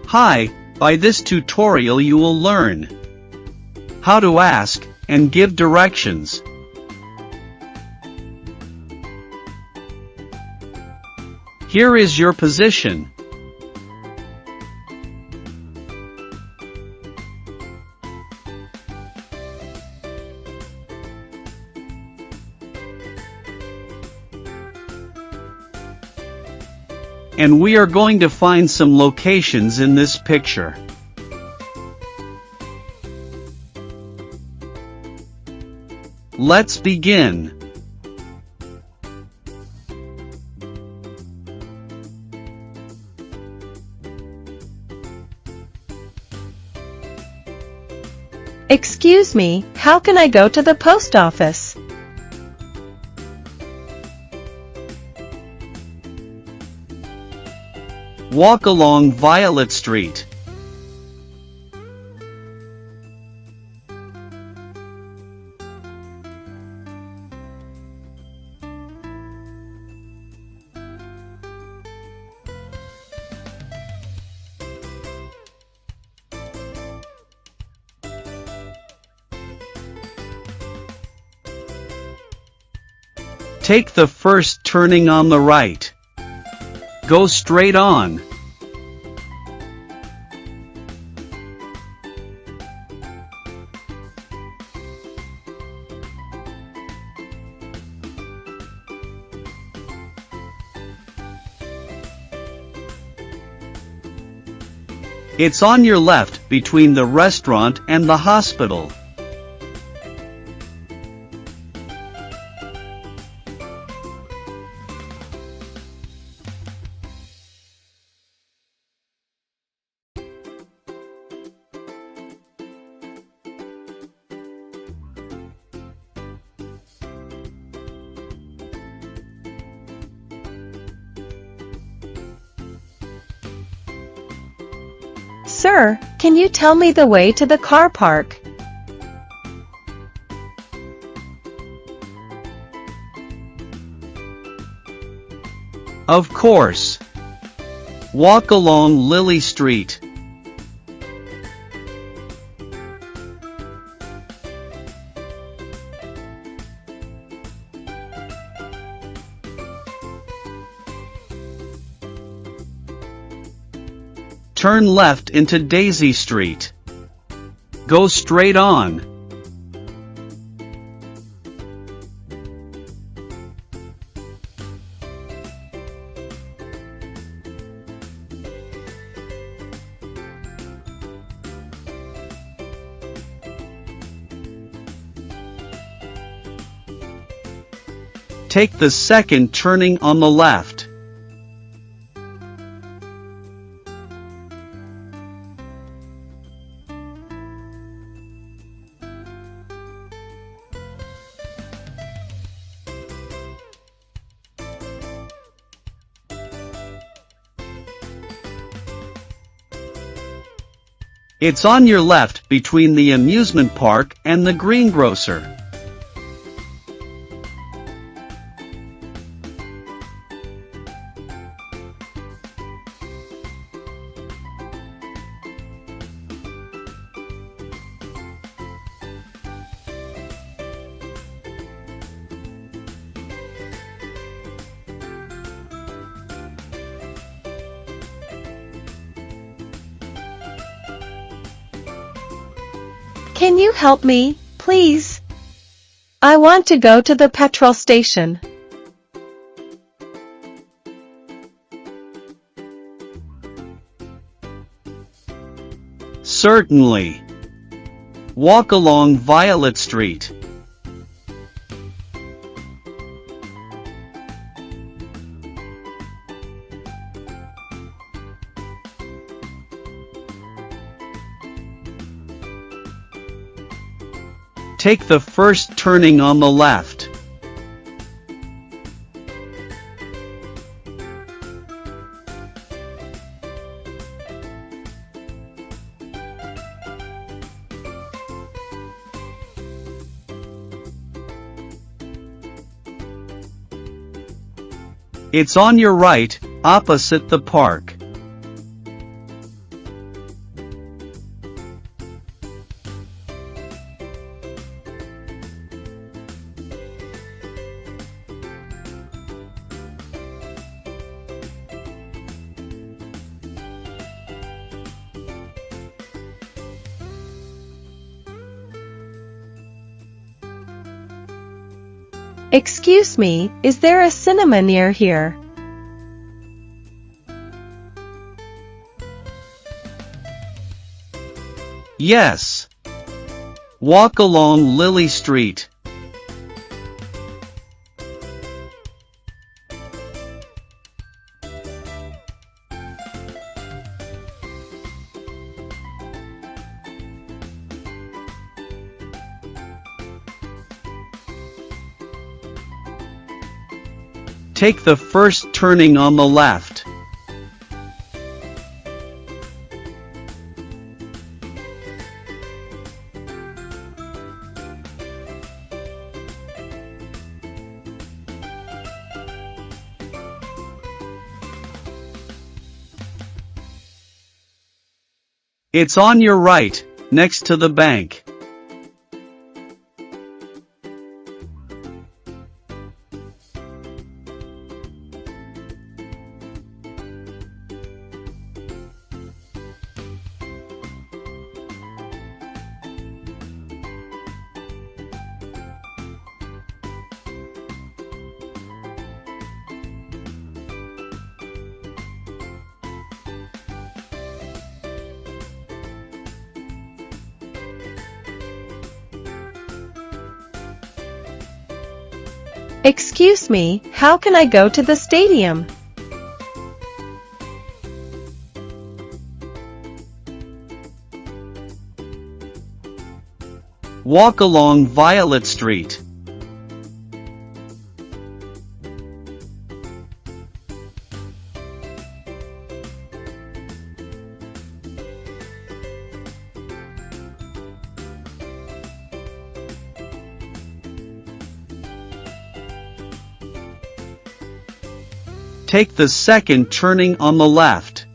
Hi, by this tutorial you will learn how to ask and give directions. Here is your position. And we are going to find some locations in this picture. Let's begin. Excuse me, how can I go to the post office? Walk along Violet Street. Take the first turning on the right. Go straight on. It's on your left between the restaurant and the hospital. Sir, can you tell me the way to the car park? Of course. Walk along Lily Street. Turn left into Daisy Street. Go straight on. Take the second turning on the left. It's on your left between the amusement park and the greengrocer. Can you help me, please? I want to go to the petrol station. Certainly. Walk along Violet Street. Take the first turning on the left. It's on your right, opposite the park. Excuse me, is there a cinema near here? Yes. Walk along Lily Street. Take the first turning on the left. It's on your right, next to the bank. Excuse me, how can I go to the stadium? Walk along Violet Street. Take the second turning on the left.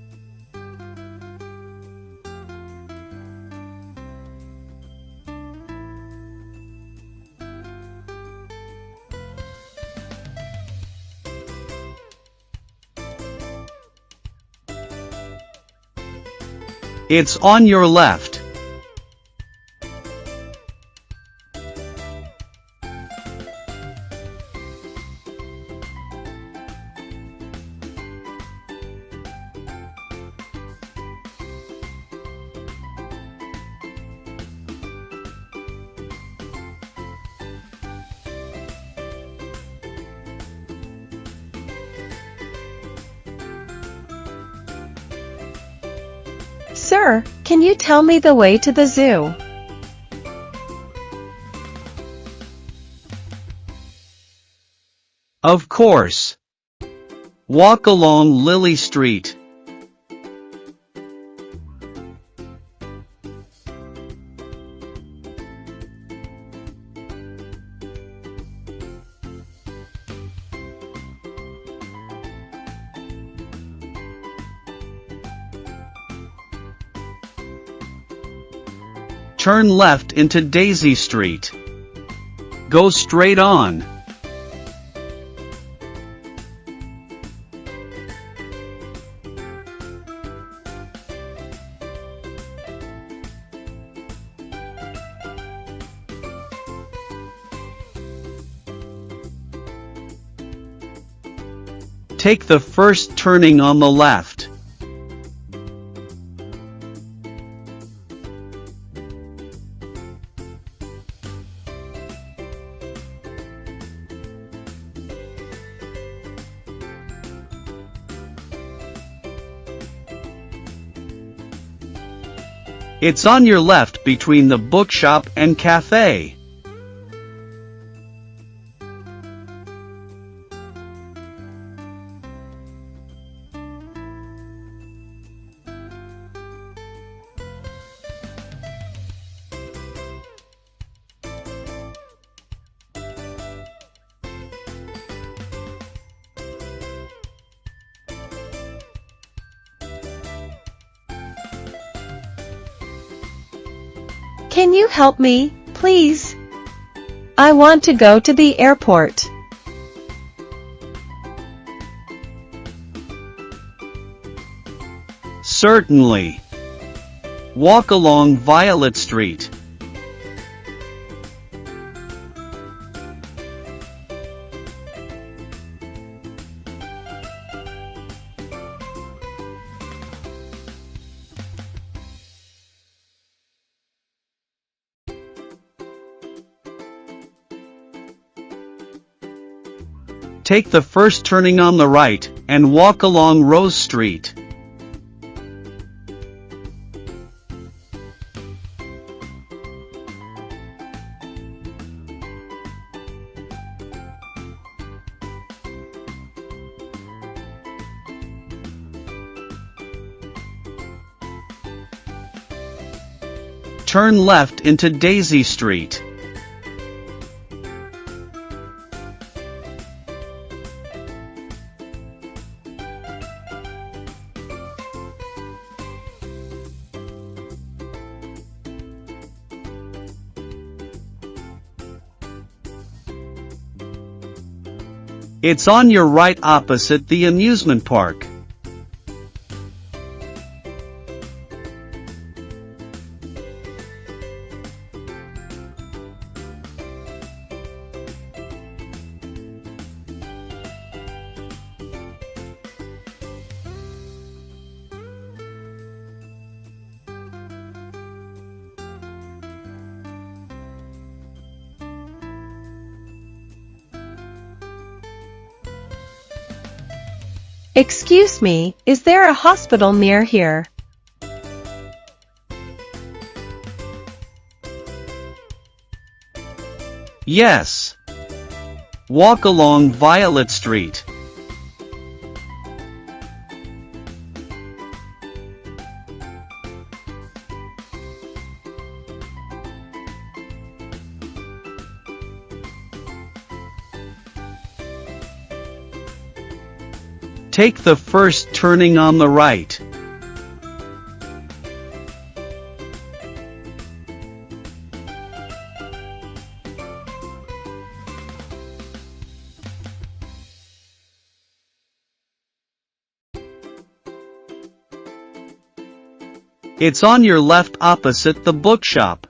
It's on your left. Sir, can you tell me the way to the zoo? Of course. Walk along Lily Street. Turn left into Daisy Street. Go straight on. Take the first turning on the left. It's on your left between the bookshop and cafe. Can you help me, please? I want to go to the airport. Certainly. Walk along Violet Street. Take the first turning on the right, and walk along Rose Street. Turn left into Daisy Street. It's on your right opposite the amusement park. Excuse me, is there a hospital near here? Yes. Walk along Violet Street. Take the first turning on the right. It's on your left opposite the bookshop.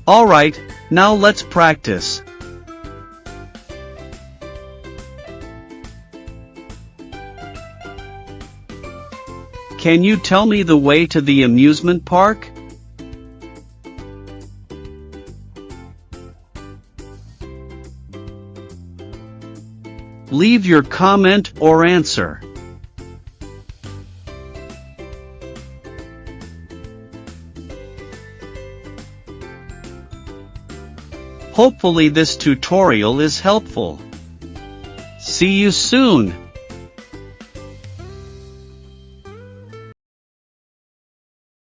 Alright, now let's practice. Can you tell me the way to the amusement park? Leave your comment or answer. Hopefully this tutorial is helpful. See you soon!